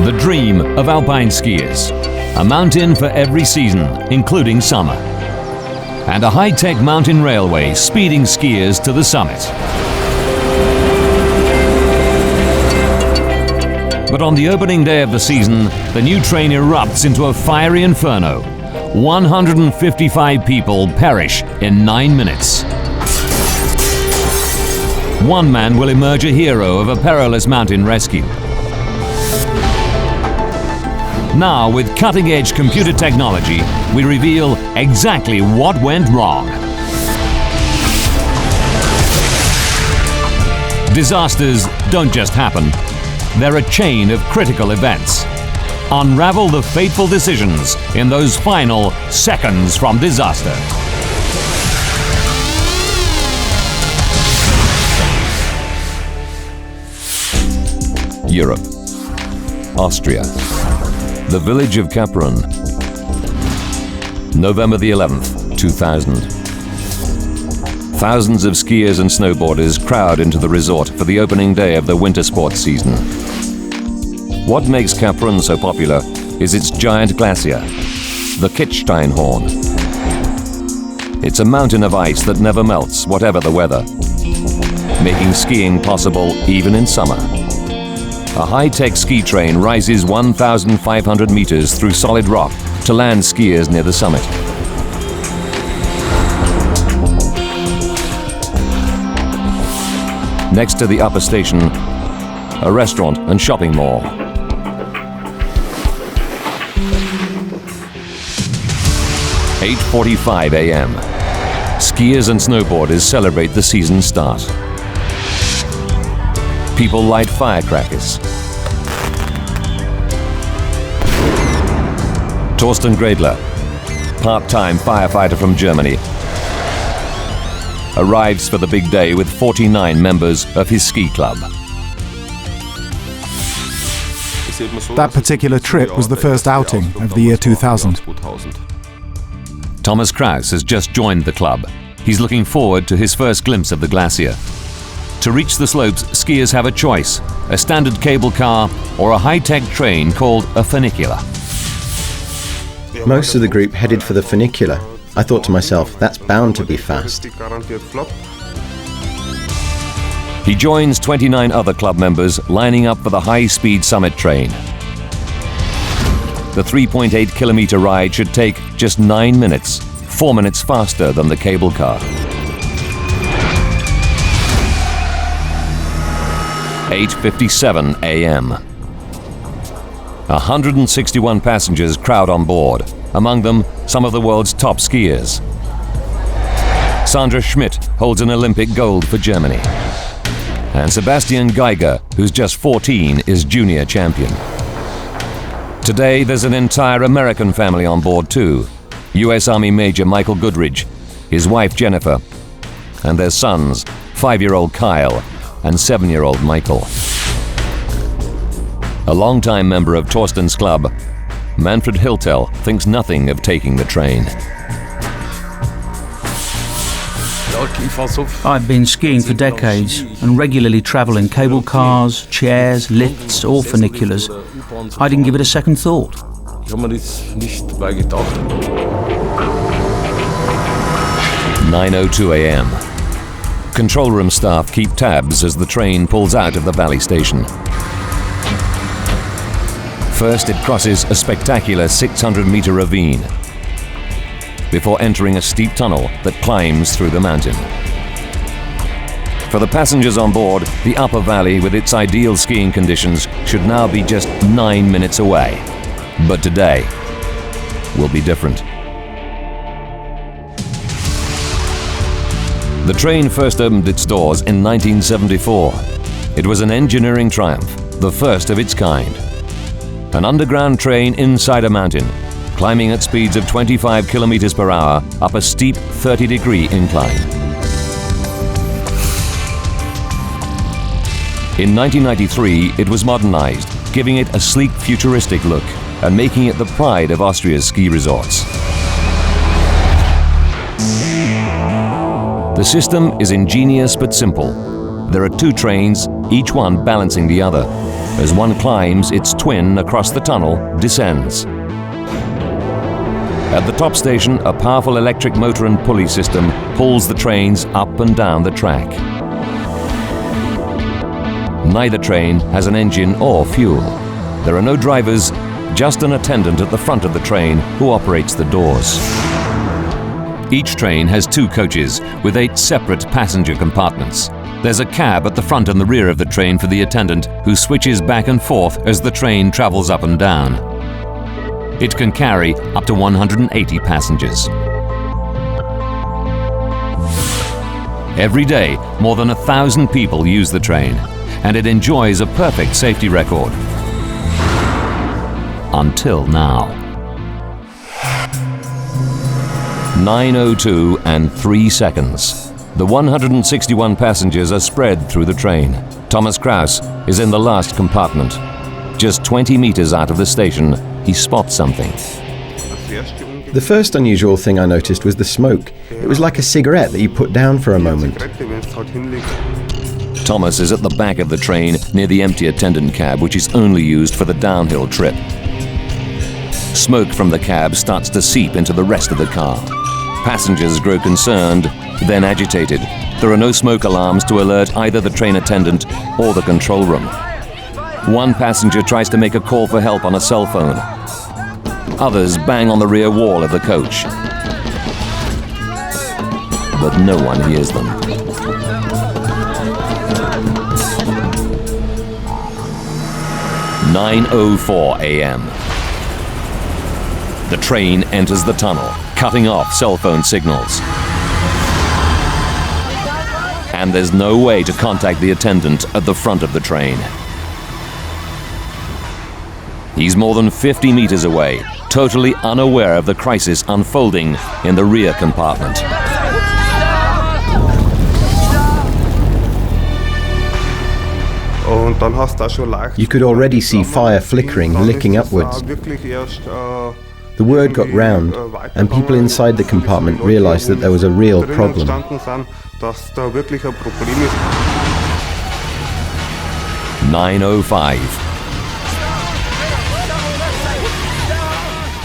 The dream of alpine skiers. A mountain for every season, including summer. And a high-tech mountain railway speeding skiers to the summit. But on the opening day of the season, the new train erupts into a fiery inferno. 155 people perish in 9 minutes. One man will emerge a hero of a perilous mountain rescue. Now, with cutting-edge computer technology, we reveal exactly what went wrong. Disasters don't just happen. They're a chain of critical events. Unravel the fateful decisions in those final seconds from disaster. Europe. Austria. The village of Kaprun. November the 11th, 2000. Thousands of skiers and snowboarders crowd into the resort for the opening day of the winter sports season. What makes Kaprun so popular is its giant glacier, the Kitzsteinhorn. It's a mountain of ice that never melts, whatever the weather, making skiing possible even in summer. A high-tech ski train rises 1,500 meters through solid rock to land skiers near the summit. Next to the upper station, a restaurant and shopping mall. "8:45 a.m. Skiers and snowboarders celebrate the season start. People light firecrackers. Torsten Gradler, part-time firefighter from Germany, arrives for the big day with 49 members of his ski club. That particular trip was the first outing of the year 2000. Thomas Kraus has just joined the club. He's looking forward to his first glimpse of the glacier. To reach the slopes, skiers have a choice: a standard cable car or a high-tech train called a funicular. Most of the group headed for the funicular. I thought to myself, that's bound to be fast. He joins 29 other club members lining up for the high-speed summit train. The 3.8-kilometer ride should take just 9 minutes, 4 minutes faster than the cable car. 8:57 a.m. 161 passengers crowd on board, among them some of the world's top skiers. Sandra Schmidt holds an Olympic gold for Germany. And Sebastian Geiger, who's just 14, is junior champion. Today, there's an entire American family on board too. US Army Major Michael Goodridge, his wife Jennifer, and their sons, 5-year-old Kyle and 7-year-old Michael. A longtime member of Torsten's club, Manfred Hiltel, thinks nothing of taking the train. I've been skiing for decades and regularly travel in cable cars, chairs, lifts or funiculars. I didn't give it a second thought. 9:02 a.m. Control room staff keep tabs as the train pulls out of the valley station. First, it crosses a spectacular 600-meter ravine before entering a steep tunnel that climbs through the mountain. For the passengers on board, the upper valley with its ideal skiing conditions should now be just 9 minutes away. But today will be different. The train first opened its doors in 1974. It was an engineering triumph, the first of its kind. An underground train inside a mountain, climbing at speeds of 25 kilometers per hour up a steep 30-degree incline. In 1993, it was modernized, giving it a sleek, futuristic look and making it the pride of Austria's ski resorts. The system is ingenious but simple. There are 2 trains, each one balancing the other. As one climbs, its twin across the tunnel descends. At the top station, a powerful electric motor and pulley system pulls the trains up and down the track. Neither train has an engine or fuel. There are no drivers, just an attendant at the front of the train who operates the doors. Each train has 2 coaches with 8 separate passenger compartments. There's a cab at the front and the rear of the train for the attendant who switches back and forth as the train travels up and down. It can carry up to 180 passengers. Every day, more than 1,000 people use the train, and it enjoys a perfect safety record. Until now. 9:02 and 3 seconds. The 161 passengers are spread through the train. Thomas Kraus is in the last compartment. Just 20 meters out of the station, he spots something. The first unusual thing I noticed was the smoke. It was like a cigarette that you put down for a moment. Thomas is at the back of the train near the empty attendant cab, which is only used for the downhill trip. Smoke from the cab starts to seep into the rest of the car. Passengers grow concerned, then agitated. There are no smoke alarms to alert either the train attendant or the control room. One passenger tries to make a call for help on a cell phone. Others bang on the rear wall of the coach. But no one hears them. "9:04 a.m. The train enters the tunnel, cutting off cell phone signals. And there's no way to contact the attendant at the front of the train. He's more than 50 meters away, totally unaware of the crisis unfolding in the rear compartment. You could already see fire flickering, licking upwards. The word got round, and people inside the compartment realized that there was a real problem. 9:05.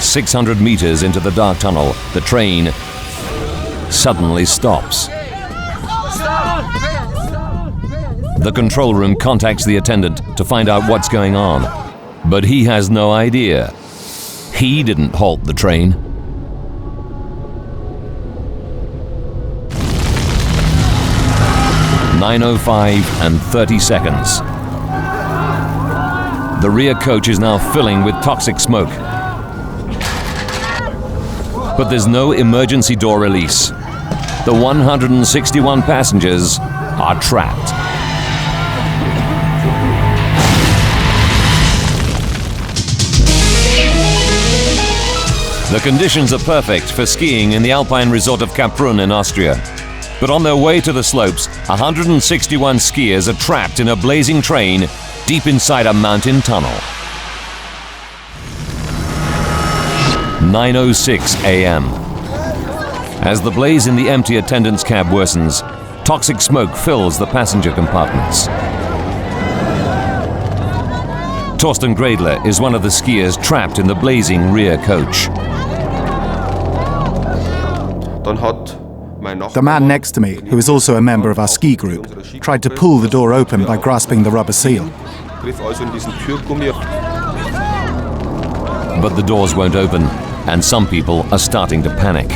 600 meters into the dark tunnel, the train suddenly stops. The control room contacts the attendant to find out what's going on, but he has no idea. He didn't halt the train. "9:05 and 30 seconds. The rear coach is now filling with toxic smoke. But there's no emergency door release. The 161 passengers are trapped. The conditions are perfect for skiing in the alpine resort of Kaprun in Austria. But on their way to the slopes, 161 skiers are trapped in a blazing train deep inside a mountain tunnel. 9:06 a.m. As the blaze in the empty attendant's cab worsens, toxic smoke fills the passenger compartments. Torsten Gradler is one of the skiers trapped in the blazing rear coach. The man next to me, who is also a member of our ski group, tried to pull the door open by grasping the rubber seal. But the doors won't open, and some people are starting to panic.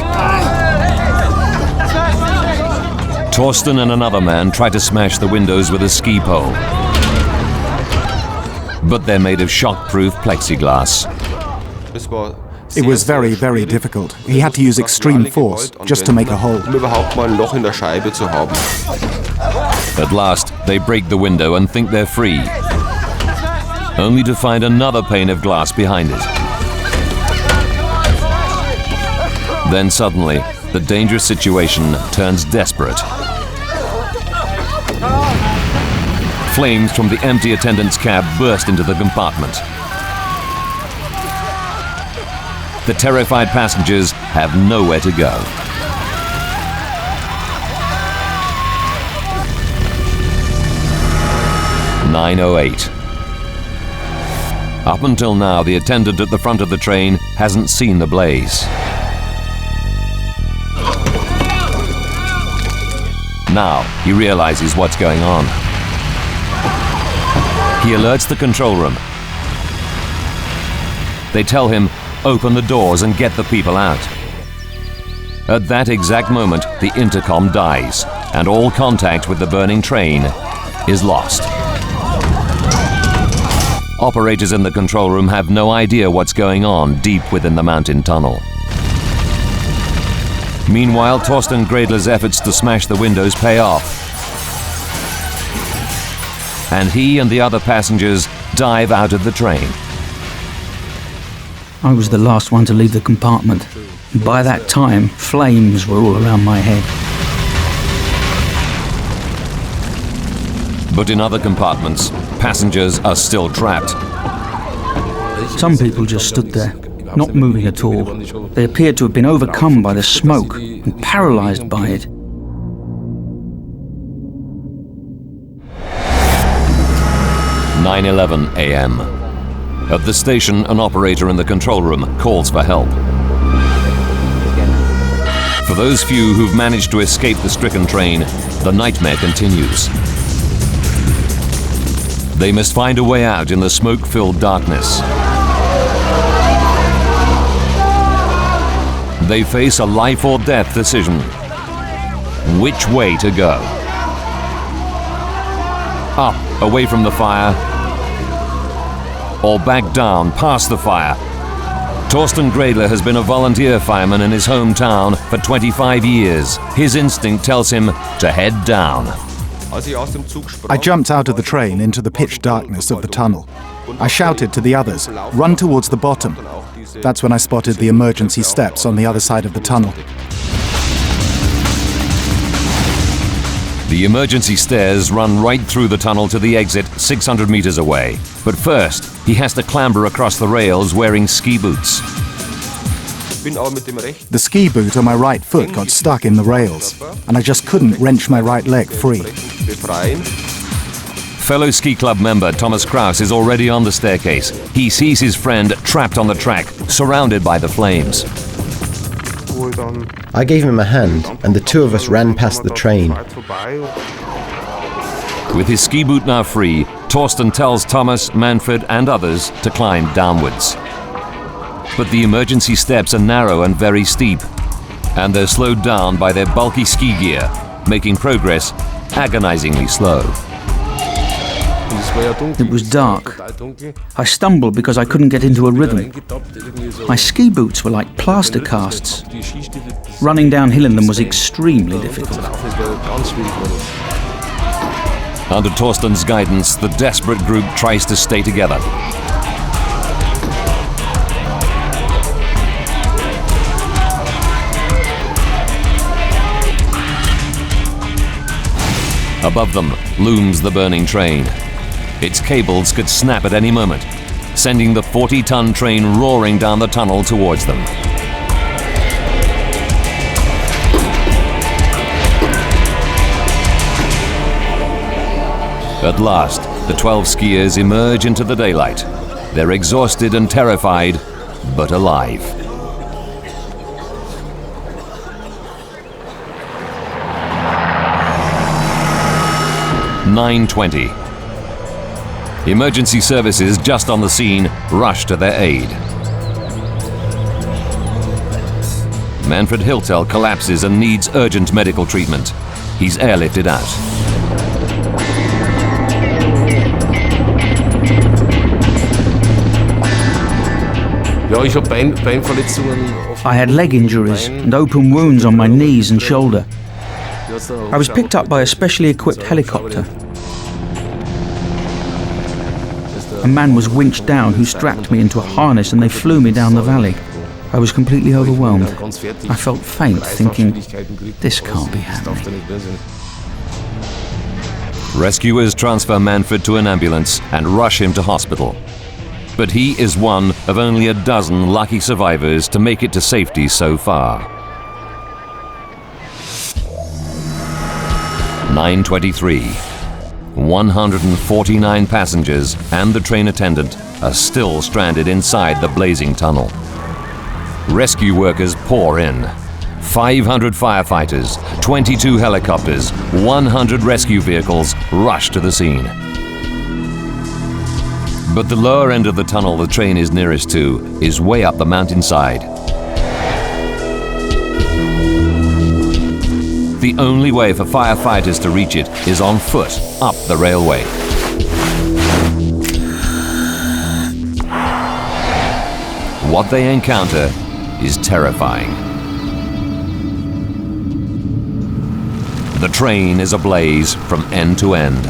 Torsten and another man try to smash the windows with a ski pole. But they're made of shock-proof plexiglass. It was very, very difficult. He had to use extreme force just to make a hole. At last, they break the window and think they're free, only to find another pane of glass behind it. Then suddenly, the dangerous situation turns desperate. Flames from the empty attendant's cab burst into the compartment. The terrified passengers have nowhere to go. "9:08. Up until now, the attendant at the front of the train hasn't seen the blaze. Now he realizes what's going on. He alerts the control room. They tell him, open the doors and get the people out. At that exact moment, the intercom dies, and all contact with the burning train is lost. Operators in the control room have no idea what's going on deep within the mountain tunnel. Meanwhile, Torsten Gredler's efforts to smash the windows pay off. And he and the other passengers dive out of the train. I was the last one to leave the compartment. By that time, flames were all around my head. But in other compartments, passengers are still trapped. Some people just stood there, not moving at all. They appeared to have been overcome by the smoke and paralyzed by it. "9:11 a.m. At the station, an operator in the control room calls for help. For those few who've managed to escape the stricken train, the nightmare continues. They must find a way out in the smoke-filled darkness. They face a life or death decision. Which way to go? Up, away from the fire, or back down, past the fire? Torsten Gredler has been a volunteer fireman in his hometown for 25 years. His instinct tells him to head down. I jumped out of the train into the pitch darkness of the tunnel. I shouted to the others, "Run towards the bottom." That's when I spotted the emergency steps on the other side of the tunnel. The emergency stairs run right through the tunnel to the exit 600 meters away. But first, he has to clamber across the rails wearing ski boots. The ski boot on my right foot got stuck in the rails, and I just couldn't wrench my right leg free. Fellow ski club member Thomas Kraus is already on the staircase. He sees his friend trapped on the track, surrounded by the flames. I gave him a hand, and the two of us ran past the train. With his ski boot now free, Torsten tells Thomas, Manfred and others to climb downwards. But the emergency steps are narrow and very steep, and they're slowed down by their bulky ski gear, making progress agonizingly slow. It was dark. I stumbled because I couldn't get into a rhythm. My ski boots were like plaster casts. Running downhill in them was extremely difficult. Under Torsten's guidance, the desperate group tries to stay together. Above them looms the burning train. Its cables could snap at any moment, sending the 40-ton train roaring down the tunnel towards them. At last, the 12 skiers emerge into the daylight. They're exhausted and terrified, but alive. "9:20. Emergency services just on the scene rush to their aid. Manfred Hiltel collapses and needs urgent medical treatment. He's airlifted out. I had leg injuries and open wounds on my knees and shoulder. I was picked up by a specially equipped helicopter. A man was winched down who strapped me into a harness and they flew me down the valley. I was completely overwhelmed. I felt faint, thinking, this can't be happening. Rescuers transfer Manfred to an ambulance and rush him to hospital. But he is one of only a dozen lucky survivors to make it to safety so far. 9:23. 149 passengers and the train attendant are still stranded inside the blazing tunnel. Rescue workers pour in. 500 firefighters, 22 helicopters, 100 rescue vehicles rush to the scene. But the lower end of the tunnel the train is nearest to is way up the mountainside. The only way for firefighters to reach it is on foot up the railway. What they encounter is terrifying. The train is ablaze from end to end.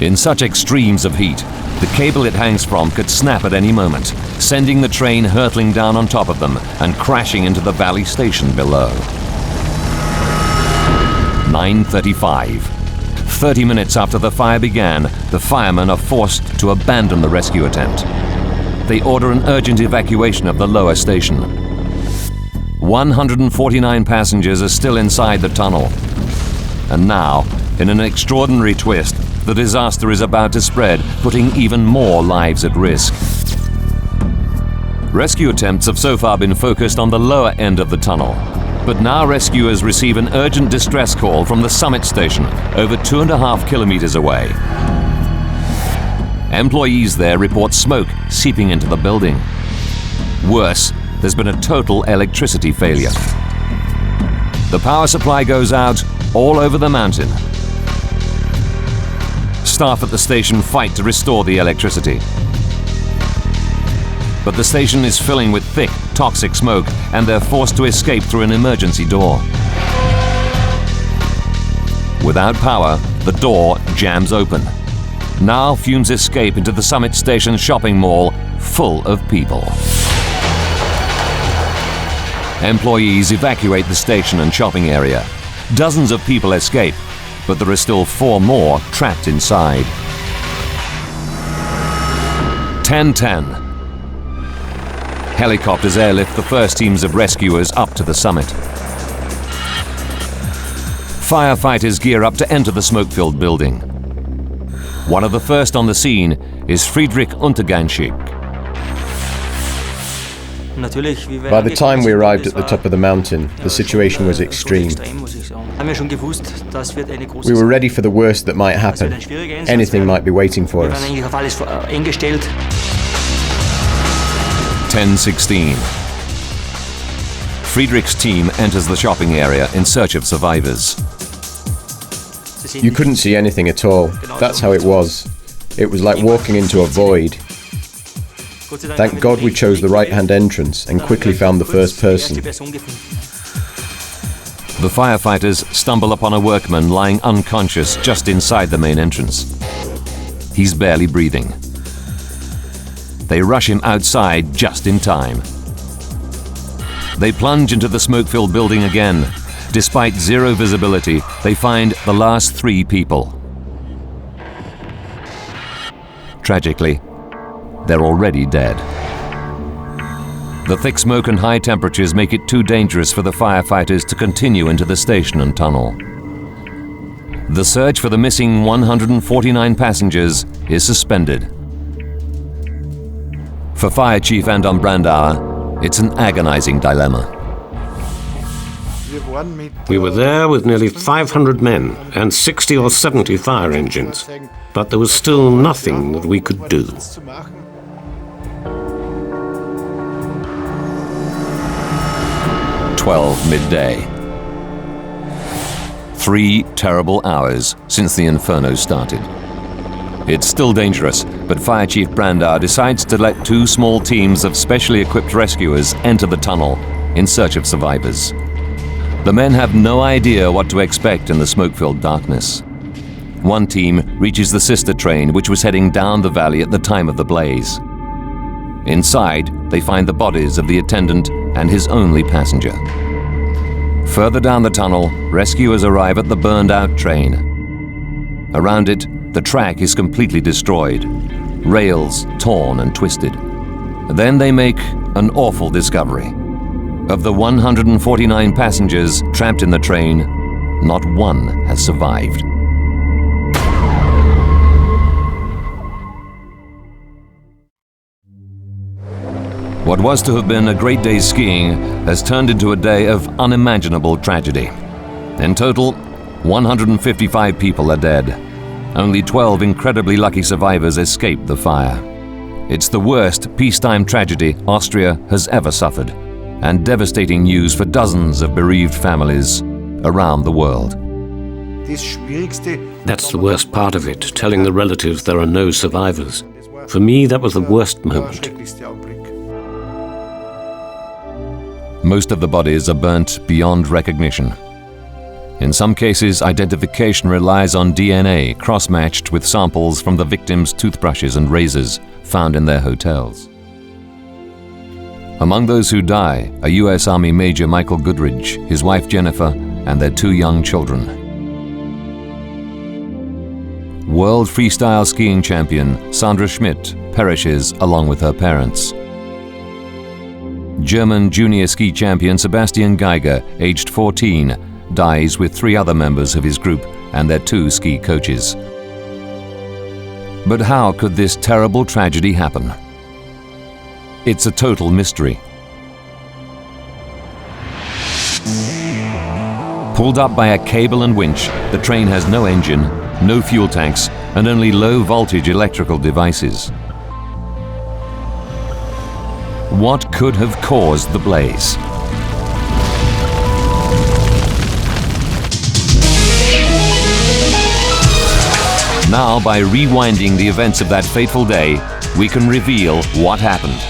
In such extremes of heat, the cable it hangs from could snap at any moment, sending the train hurtling down on top of them and crashing into the valley station below. 9:35. 30 minutes after the fire began, the firemen are forced to abandon the rescue attempt. They order an urgent evacuation of the lower station. 149 passengers are still inside the tunnel. And now, in an extraordinary twist, the disaster is about to spread, putting even more lives at risk. Rescue attempts have so far been focused on the lower end of the tunnel. But now rescuers receive an urgent distress call from the summit station, over 2.5 kilometers away. Employees there report smoke seeping into the building. Worse, there's been a total electricity failure. The power supply goes out all over the mountain. Staff at the station fight to restore the electricity. But the station is filling with thick, toxic smoke, and they're forced to escape through an emergency door. Without power, the door jams open. Now fumes escape into the summit station shopping mall, full of people. Employees evacuate the station and shopping area. Dozens of people escape, but there are still 4 more trapped inside. 10:10. Helicopters airlift the first teams of rescuers up to the summit. Firefighters gear up to enter the smoke-filled building. One of the first on the scene is Friedrich Unterganschik. By the time we arrived at the top of the mountain, the situation was extreme. We were ready for the worst that might happen. Anything might be waiting for us. 10:16. Friedrich's team enters the shopping area in search of survivors. You couldn't see anything at all. That's how it was. It was like walking into a void. Thank God we chose the right-hand entrance and quickly found the first person. The firefighters stumble upon a workman lying unconscious just inside the main entrance. He's barely breathing. They rush him outside just in time. They plunge into the smoke-filled building again. Despite zero visibility, they find the last 3 people. Tragically, they're already dead. The thick smoke and high temperatures make it too dangerous for the firefighters to continue into the station and tunnel. The search for the missing 149 passengers is suspended. For Fire Chief Anton Brandauer, it's an agonizing dilemma. We were there with nearly 500 men and 60 or 70 fire engines, but there was still nothing that we could do. 12 midday. 3 terrible hours since the inferno started. It's still dangerous, but Fire Chief Brandauer decides to let 2 small teams of specially equipped rescuers enter the tunnel in search of survivors. The men have no idea what to expect in the smoke-filled darkness. One team reaches the sister train, which was heading down the valley at the time of the blaze. Inside, they find the bodies of the attendant and his only passenger. Further down the tunnel, rescuers arrive at the burned-out train. Around it, the track is completely destroyed, rails torn and twisted. Then they make an awful discovery. Of the 149 passengers trapped in the train, not one has survived. What was to have been a great day's skiing has turned into a day of unimaginable tragedy. In total, 155 people are dead. Only 12 incredibly lucky survivors escaped the fire. It's the worst peacetime tragedy Austria has ever suffered, and devastating news for dozens of bereaved families around the world. That's the worst part of it, telling the relatives there are no survivors. For me, that was the worst moment. Most of the bodies are burnt beyond recognition. In some cases, identification relies on DNA cross-matched with samples from the victims' toothbrushes and razors found in their hotels. Among those who die are US Army Major Michael Goodridge, his wife Jennifer, and their 2 young children. World freestyle skiing champion Sandra Schmidt perishes along with her parents. German junior ski champion Sebastian Geiger, aged 14, dies with 3 other members of his group and their 2 ski coaches. But how could this terrible tragedy happen? It's a total mystery. Pulled up by a cable and winch, the train has no engine, no fuel tanks, and only low-voltage electrical devices. What could have caused the blaze? Now, by rewinding the events of that fateful day, we can reveal what happened.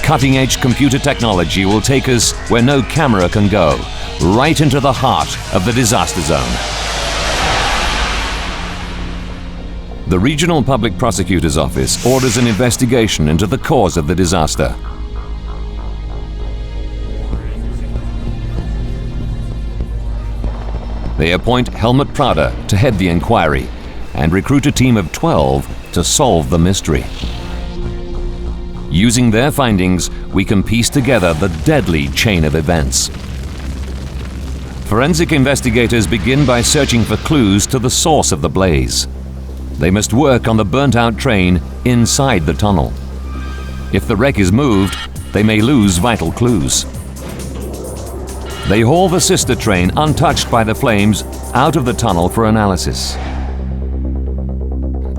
Cutting-edge computer technology will take us where no camera can go, right into the heart of the disaster zone. The Regional Public Prosecutor's Office orders an investigation into the cause of the disaster. They appoint Helmut Prader to head the inquiry and recruit a team of 12 to solve the mystery. Using their findings, we can piece together the deadly chain of events. Forensic investigators begin by searching for clues to the source of the blaze. They must work on the burnt-out train inside the tunnel. If the wreck is moved, they may lose vital clues. They haul the sister train, untouched by the flames, out of the tunnel for analysis.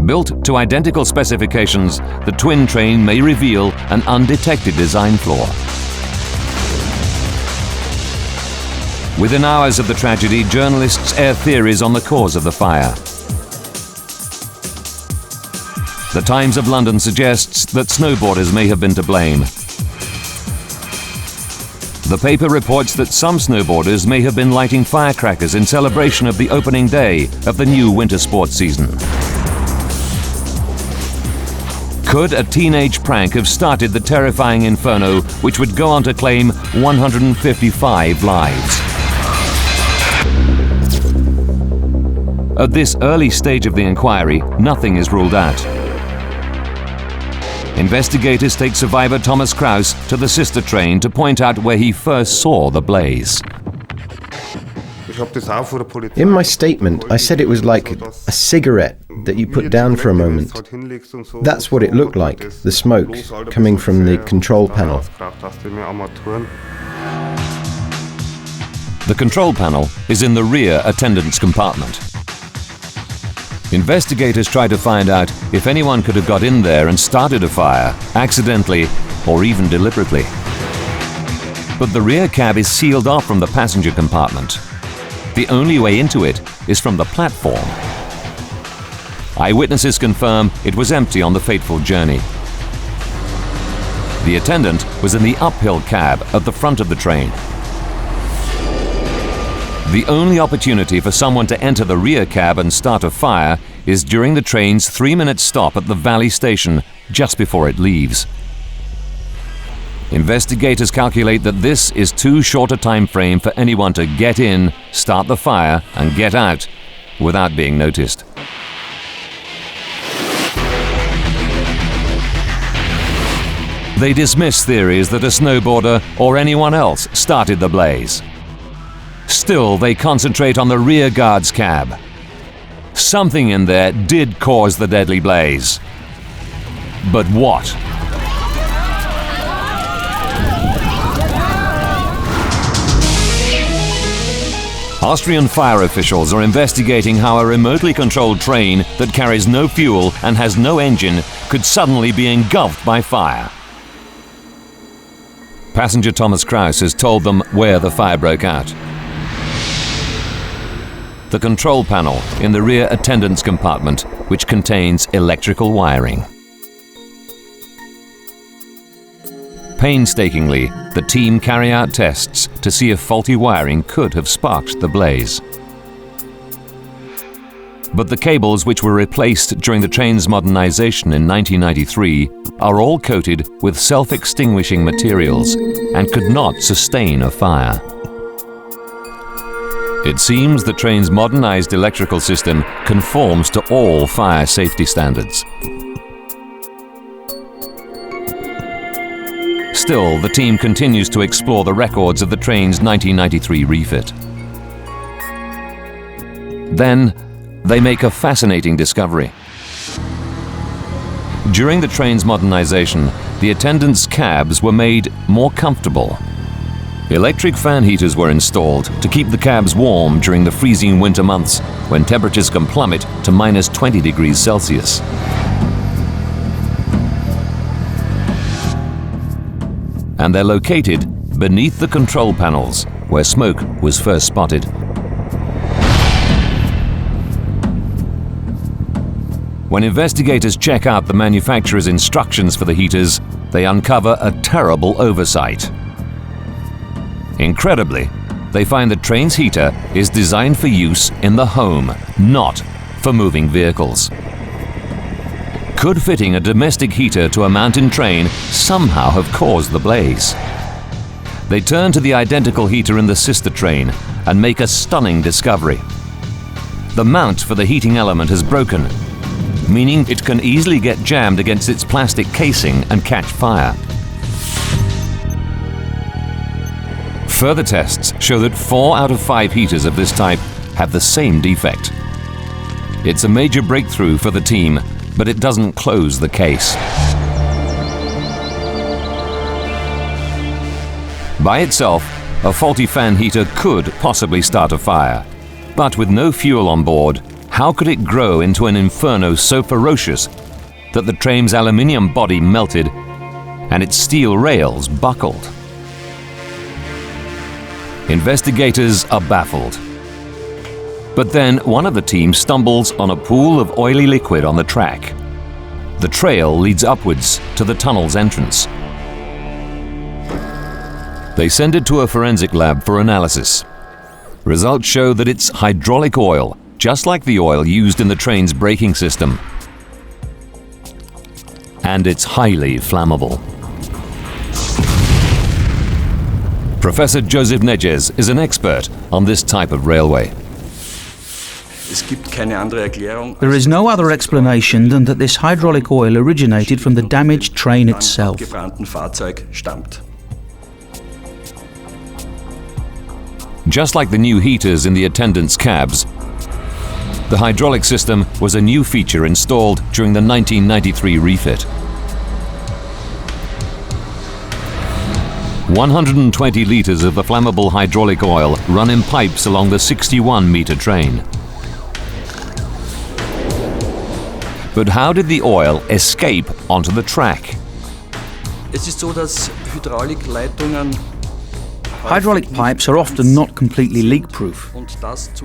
Built to identical specifications, the twin train may reveal an undetected design flaw. Within hours of the tragedy, journalists air theories on the cause of the fire. The Times of London suggests that snowboarders may have been to blame. The paper reports that some snowboarders may have been lighting firecrackers in celebration of the opening day of the new winter sports season. Could a teenage prank have started the terrifying inferno which would go on to claim 155 lives? At this early stage of the inquiry, nothing is ruled out. Investigators take survivor Thomas Kraus to the sister train to point out where he first saw the blaze. In my statement, I said it was like a cigarette that you put down for a moment. That's what it looked like, the smoke coming from the control panel. The control panel is in the rear attendants compartment. Investigators try to find out if anyone could have got in there and started a fire, accidentally or even deliberately. But the rear cab is sealed off from the passenger compartment. The only way into it is from the platform. Eyewitnesses confirm it was empty on the fateful journey. The attendant was in the uphill cab at the front of the train. The only opportunity for someone to enter the rear cab and start a fire is during the train's 3-minute stop at the Valley station just before it leaves. Investigators calculate that this is too short a time frame for anyone to get in, start the fire, and get out without being noticed. They dismiss theories that a snowboarder or anyone else started the blaze. Still, they concentrate on the rear guard's cab. Something in there did cause the deadly blaze. But what? Austrian fire officials are investigating how a remotely controlled train that carries no fuel and has no engine could suddenly be engulfed by fire. Passenger Thomas Kraus has told them where the fire broke out. The control panel in the rear attendant's compartment, which contains electrical wiring. Painstakingly, the team carry out tests to see if faulty wiring could have sparked the blaze. But the cables which were replaced during the train's modernization in 1993 are all coated with self-extinguishing materials and could not sustain a fire. It seems the train's modernized electrical system conforms to all fire safety standards. Still, the team continues to explore the records of the train's 1993 refit. Then, they make a fascinating discovery. During the train's modernization, the attendants' cabs were made more comfortable. Electric fan heaters were installed to keep the cabs warm during the freezing winter months when temperatures can plummet to -20 degrees Celsius. And they're located beneath the control panels, where smoke was first spotted. When investigators check out the manufacturer's instructions for the heaters, they uncover a terrible oversight. Incredibly, they find the train's heater is designed for use in the home, not for moving vehicles. Could fitting a domestic heater to a mountain train somehow have caused the blaze? They turn to the identical heater in the sister train and make a stunning discovery. The mount for the heating element has broken, meaning it can easily get jammed against its plastic casing and catch fire. Further tests show that 4 out of 5 heaters of this type have the same defect. It's a major breakthrough for the team, but it doesn't close the case. By itself, a faulty fan heater could possibly start a fire. But with no fuel on board, how could it grow into an inferno so ferocious that the train's aluminium body melted and its steel rails buckled? Investigators are baffled. But then one of the team stumbles on a pool of oily liquid on the track. The trail leads upwards to the tunnel's entrance. They send it to a forensic lab for analysis. Results show that it's hydraulic oil, just like the oil used in the train's braking system. And it's highly flammable. Professor Joseph Nedges is an expert on this type of railway. There is no other explanation than that this hydraulic oil originated from the damaged train itself. Just like the new heaters in the attendants' cabs, the hydraulic system was a new feature installed during the 1993 refit. 120 litres of the flammable hydraulic oil run in pipes along the 61-metre train. But how did the oil escape onto the track? Hydraulic pipes are often not completely leak-proof,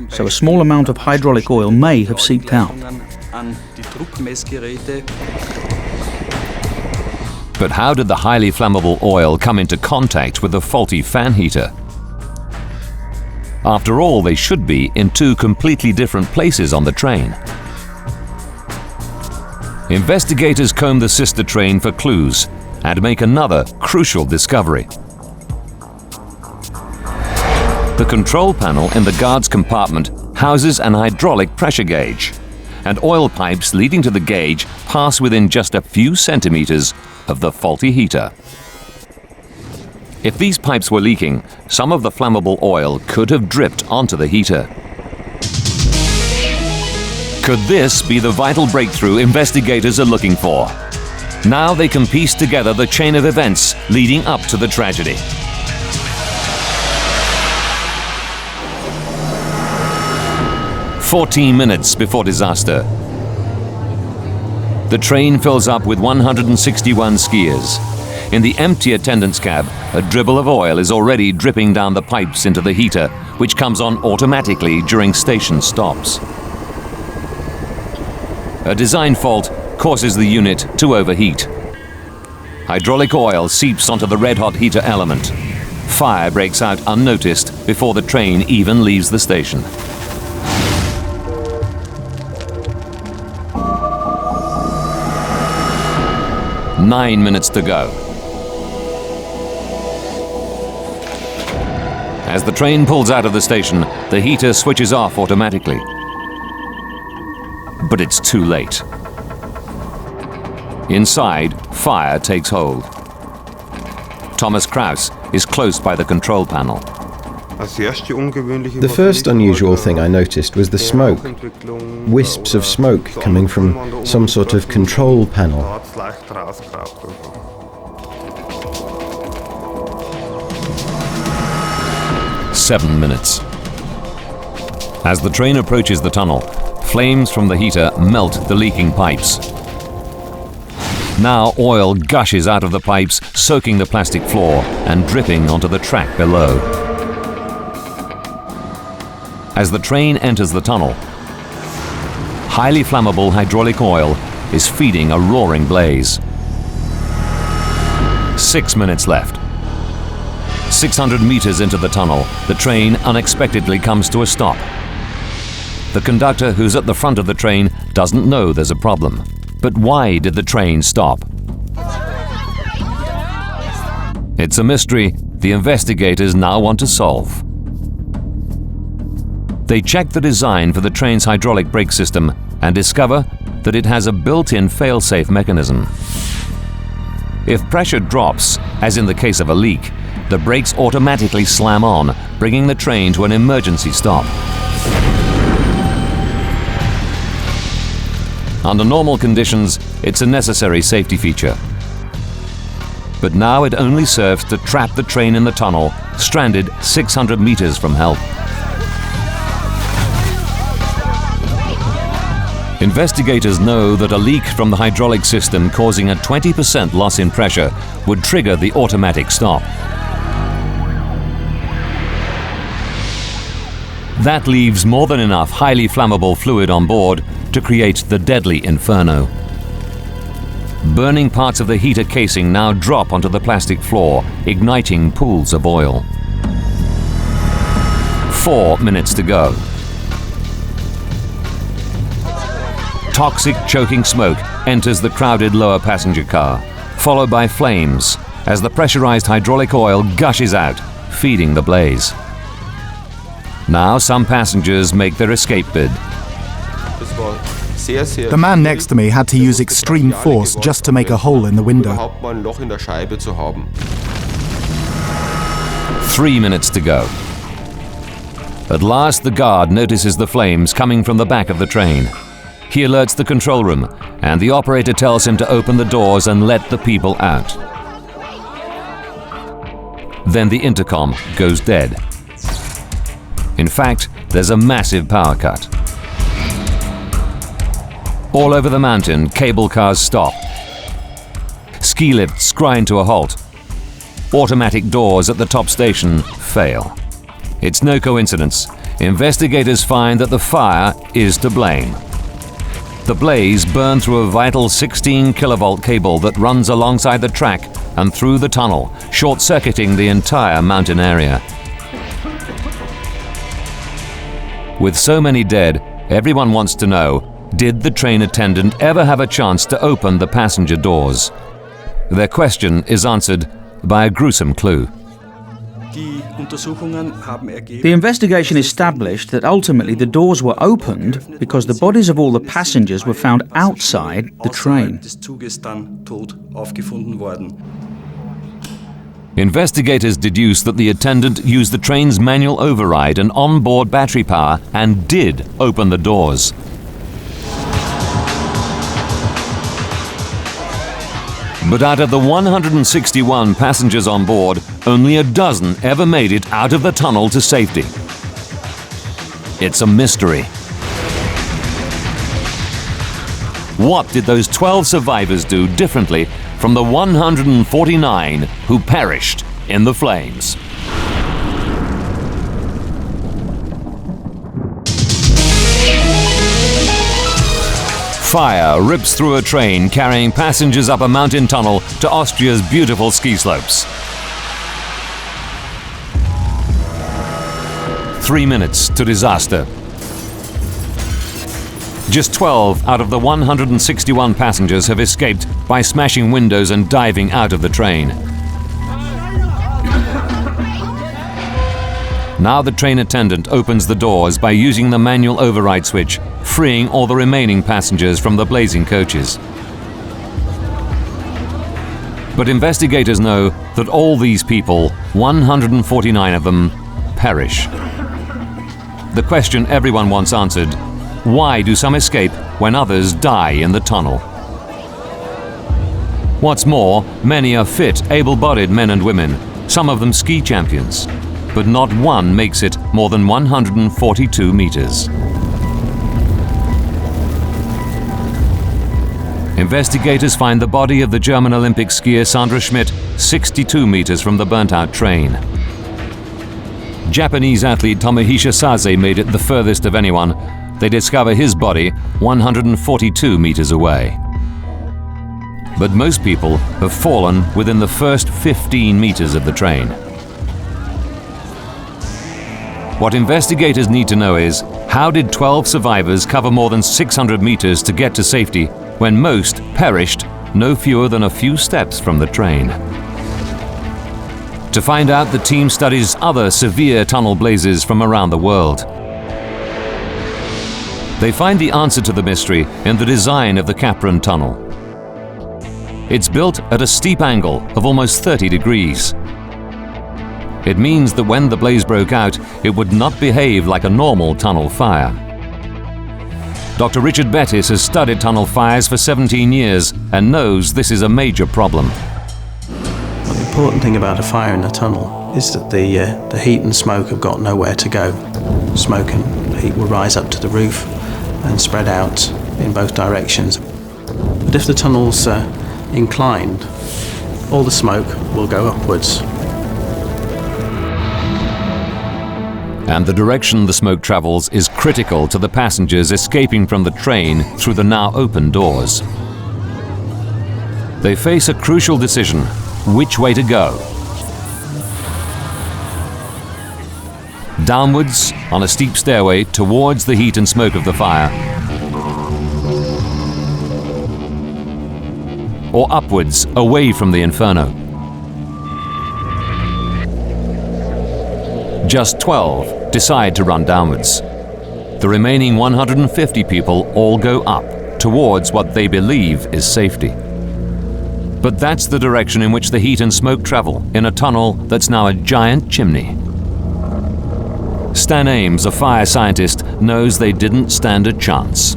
so a small amount of hydraulic oil may have seeped out. But how did the highly flammable oil come into contact with the faulty fan heater? After all, they should be in 2 completely different places on the train. Investigators comb the sister train for clues and make another crucial discovery. The control panel in the guard's compartment houses an hydraulic pressure gauge, and oil pipes leading to the gauge pass within just a few centimeters of the faulty heater. If these pipes were leaking, some of the flammable oil could have dripped onto the heater. Could this be the vital breakthrough investigators are looking for? Now they can piece together the chain of events leading up to the tragedy. 14 minutes before disaster. The train fills up with 161 skiers. In the empty attendance cab, a dribble of oil is already dripping down the pipes into the heater, which comes on automatically during station stops. A design fault causes the unit to overheat. Hydraulic oil seeps onto the red-hot heater element. Fire breaks out unnoticed before the train even leaves the station. Nine minutes to go. As the train pulls out of the station, the heater switches off automatically. But it's too late. Inside, fire takes hold. Thomas Kraus is close by the control panel. The first unusual thing I noticed was the smoke. Wisps of smoke coming from some sort of control panel. 7 minutes. As the train approaches the tunnel, flames from the heater melt the leaking pipes. Now oil gushes out of the pipes, soaking the plastic floor and dripping onto the track below. As the train enters the tunnel, highly flammable hydraulic oil is feeding a roaring blaze. 6 minutes left. 600 meters into the tunnel, the train unexpectedly comes to a stop. The conductor who's at the front of the train doesn't know there's a problem. But why did the train stop? It's a mystery the investigators now want to solve. They check the design for the train's hydraulic brake system and discover that it has a built-in fail-safe mechanism. If pressure drops, as in the case of a leak, the brakes automatically slam on, bringing the train to an emergency stop. Under normal conditions, it's a necessary safety feature. But now it only serves to trap the train in the tunnel, stranded 600 meters from help. Investigators know that a leak from the hydraulic system causing a 20% loss in pressure would trigger the automatic stop. That leaves more than enough highly flammable fluid on board to create the deadly inferno. Burning parts of the heater casing now drop onto the plastic floor, igniting pools of oil. 4 minutes to go. Toxic, choking smoke enters the crowded lower passenger car, followed by flames as the pressurized hydraulic oil gushes out, feeding the blaze. Now some passengers make their escape bid. The man next to me had to use extreme force just to make a hole in the window. 3 minutes to go. At last, the guard notices the flames coming from the back of the train. He alerts the control room, and the operator tells him to open the doors and let the people out. Then the intercom goes dead. In fact, there's a massive power cut. All over the mountain, cable cars stop. Ski lifts grind to a halt. Automatic doors at the top station fail. It's no coincidence. Investigators find that the fire is to blame. The blaze burned through a vital 16 kilovolt cable that runs alongside the track and through the tunnel, short-circuiting the entire mountain area. With so many dead, everyone wants to know, did the train attendant ever have a chance to open the passenger doors? Their question is answered by a gruesome clue. The investigation established that ultimately the doors were opened because the bodies of all the passengers were found outside the train. Investigators deduce that the attendant used the train's manual override and onboard battery power and did open the doors. But out of the 161 passengers on board, only a dozen ever made it out of the tunnel to safety. It's a mystery. What did those 12 survivors do differently from the 149 who perished in the flames? Fire rips through a train carrying passengers up a mountain tunnel to Austria's beautiful ski slopes. 3 minutes to disaster. Just 12 out of the 161 passengers have escaped by smashing windows and diving out of the train. Now the train attendant opens the doors by using the manual override switch, freeing all the remaining passengers from the blazing coaches. But investigators know that all these people, 149 of them, perish. The question everyone wants answered: why do some escape when others die in the tunnel? What's more, many are fit, able-bodied men and women, some of them ski champions, but not one makes it more than 142 meters. Investigators find the body of the German Olympic skier Sandra Schmidt 62 meters from the burnt-out train. Japanese athlete Tomohisa Sase made it the furthest of anyone. They discover his body 142 meters away. But most people have fallen within the first 15 meters of the train. What investigators need to know is, how did 12 survivors cover more than 600 meters to get to safety when most perished no fewer than a few steps from the train? To find out, the team studies other severe tunnel blazes from around the world. They find the answer to the mystery in the design of the Kaprun tunnel. It's built at a steep angle of almost 30 degrees. It means that when the blaze broke out, it would not behave like a normal tunnel fire. Dr. Richard Bettis has studied tunnel fires for 17 years and knows this is a major problem. The important thing about a fire in a tunnel is that the heat and smoke have got nowhere to go. Smoke and heat will rise up to the roof and spread out in both directions. But if the tunnel's inclined, all the smoke will go upwards. And the direction the smoke travels is critical to the passengers escaping from the train through the now open doors. They face a crucial decision: which way to go? Downwards on a steep stairway towards the heat and smoke of the fire, or upwards away from the inferno. Just 12 decide to run downwards. The remaining 150 people all go up towards what they believe is safety. But that's the direction in which the heat and smoke travel in a tunnel that's now a giant chimney. Stan Ames, a fire scientist, knows they didn't stand a chance.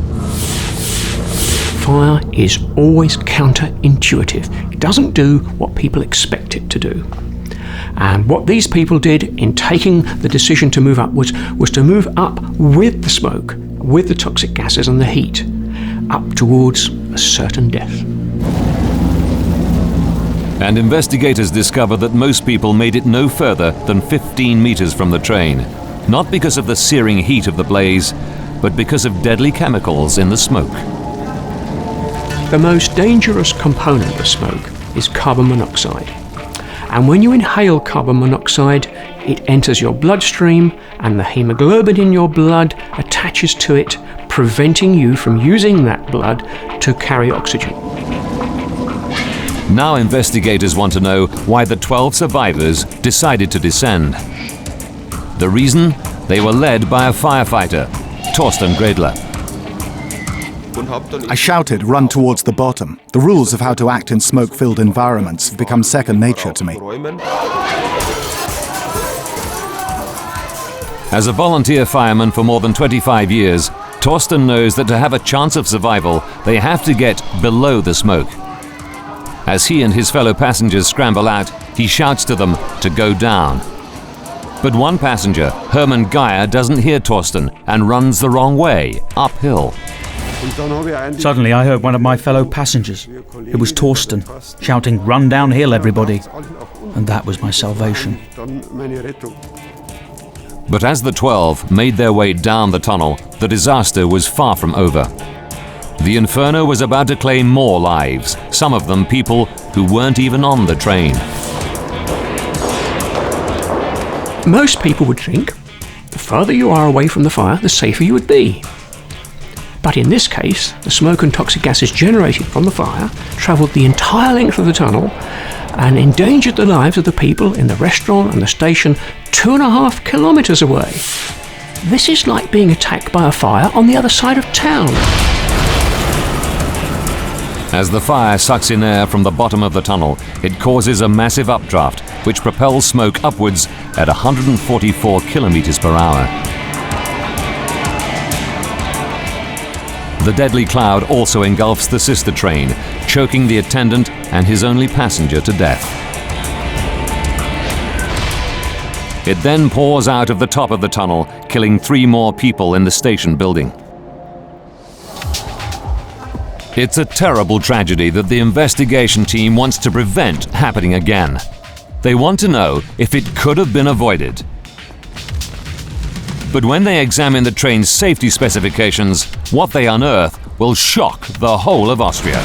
Fire is always counterintuitive. It doesn't do what people expect it to do. And what these people did in taking the decision to move upwards was to move up with the smoke, with the toxic gases and the heat, up towards a certain death. And investigators discover that most people made it no further than 15 meters from the train, not because of the searing heat of the blaze, but because of deadly chemicals in the smoke. The most dangerous component of smoke is carbon monoxide. And when you inhale carbon monoxide, it enters your bloodstream and the hemoglobin in your blood attaches to it, preventing you from using that blood to carry oxygen. Now investigators want to know why the 12 survivors decided to descend. The reason? They were led by a firefighter, Torsten Gredler. I shouted, "Run towards the bottom." The rules of how to act in smoke-filled environments have become second nature to me. As a volunteer fireman for more than 25 years, Torsten knows that to have a chance of survival, they have to get below the smoke. As he and his fellow passengers scramble out, he shouts to them to go down. But one passenger, Hermann Geyer, doesn't hear Torsten and runs the wrong way, uphill. Suddenly I heard one of my fellow passengers, it was Torsten, shouting, "Run downhill, everybody!" And that was my salvation. But as the 12 made their way down the tunnel, the disaster was far from over. The inferno was about to claim more lives, some of them people who weren't even on the train. Most people would think the further you are away from the fire, the safer you would be. But in this case, the smoke and toxic gases generated from the fire travelled the entire length of the tunnel and endangered the lives of the people in the restaurant and the station 2.5 kilometres away. This is like being attacked by a fire on the other side of town. As the fire sucks in air from the bottom of the tunnel, it causes a massive updraft, which propels smoke upwards at 144 kilometers per hour. The deadly cloud also engulfs the sister train, choking the attendant and his only passenger to death. It then pours out of the top of the tunnel, killing 3 more people in the station building. It's a terrible tragedy that the investigation team wants to prevent happening again. They want to know if it could have been avoided. But when they examine the train's safety specifications, what they unearth will shock the whole of Austria.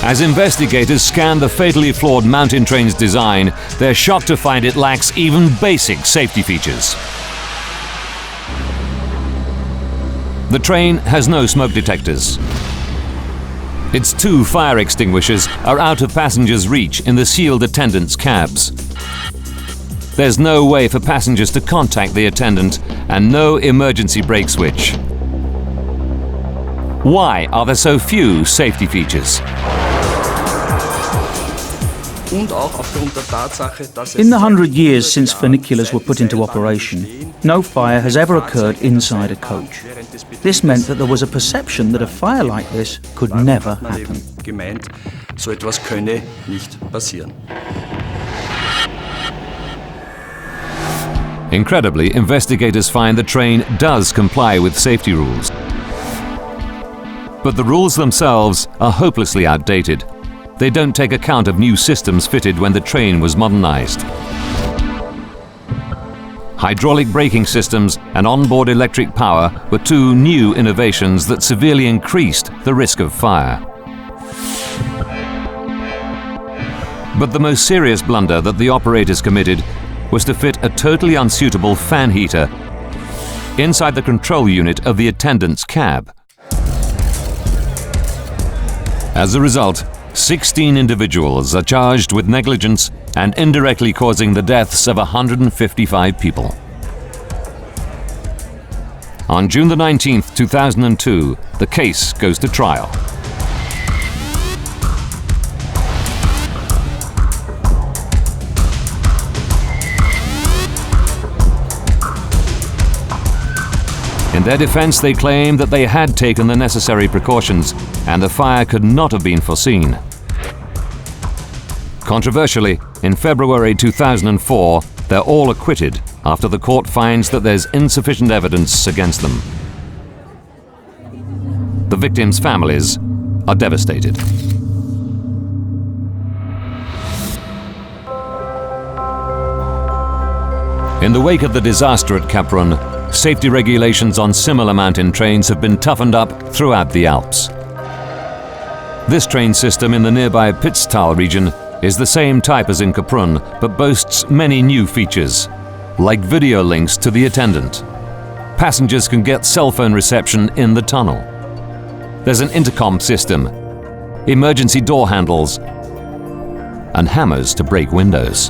As investigators scan the fatally flawed mountain train's design, they're shocked to find it lacks even basic safety features. The train has no smoke detectors. Its 2 fire extinguishers are out of passengers' reach in the sealed attendants' cabs. There's no way for passengers to contact the attendant and no emergency brake switch. Why are there so few safety features? In the 100 years since funiculars were put into operation, no fire has ever occurred inside a coach. This meant that there was a perception that a fire like this could never happen. Incredibly, investigators find the train does comply with safety rules. But the rules themselves are hopelessly outdated. They don't take account of new systems fitted when the train was modernized. Hydraulic braking systems and onboard electric power were 2 new innovations that severely increased the risk of fire. But the most serious blunder that the operators committed was to fit a totally unsuitable fan heater inside the control unit of the attendant's cab. As a result, 16 individuals are charged with negligence and indirectly causing the deaths of 155 people. On June the 19th, 2002, the case goes to trial. In their defense, they claim that they had taken the necessary precautions and the fire could not have been foreseen. Controversially, in February 2004, they're all acquitted after the court finds that there's insufficient evidence against them. The victims' families are devastated. In the wake of the disaster at Kaprun, safety regulations on similar mountain trains have been toughened up throughout the Alps. This train system in the nearby Pitztal region is the same type as in Kaprun, but boasts many new features, like video links to the attendant. Passengers can get cell phone reception in the tunnel. There's an intercom system, emergency door handles, and hammers to break windows.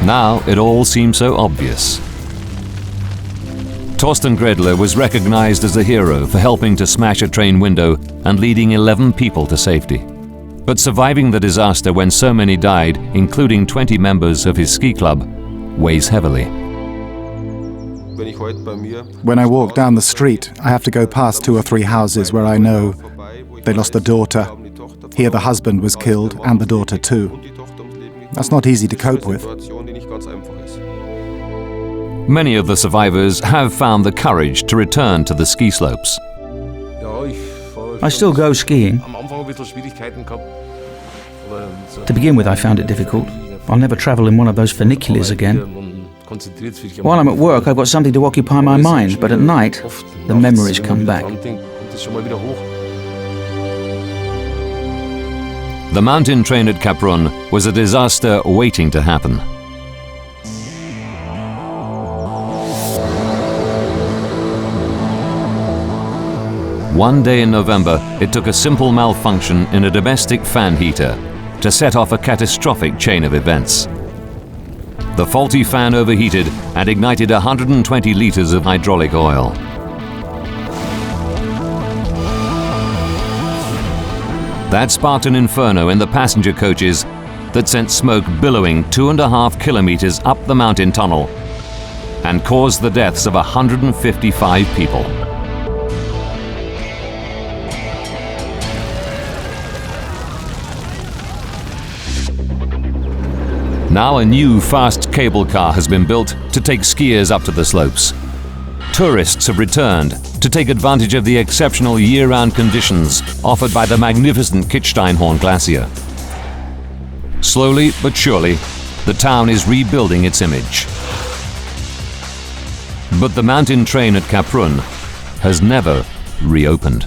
Now it all seems so obvious. Torsten Gredler was recognized as a hero for helping to smash a train window and leading 11 people to safety. But surviving the disaster when so many died, including 20 members of his ski club, weighs heavily. When I walk down the street, I have to go past 2 or 3 houses where I know they lost a daughter. Here the husband was killed and the daughter too. That's not easy to cope with. Many of the survivors have found the courage to return to the ski slopes. I still go skiing. To begin with, I found it difficult. I'll never travel in one of those funiculars again. While I'm at work, I've got something to occupy my mind, but at night, the memories come back. The mountain train at Kaprun was a disaster waiting to happen. One day in November, it took a simple malfunction in a domestic fan heater to set off a catastrophic chain of events. The faulty fan overheated and ignited 120 litres of hydraulic oil. That sparked an inferno in the passenger coaches that sent smoke billowing 2.5 kilometres up the mountain tunnel and caused the deaths of 155 people. Now a new fast cable car has been built to take skiers up to the slopes. Tourists have returned to take advantage of the exceptional year-round conditions offered by the magnificent Kitzsteinhorn Glacier. Slowly but surely, the town is rebuilding its image. But the mountain train at Kaprun has never reopened.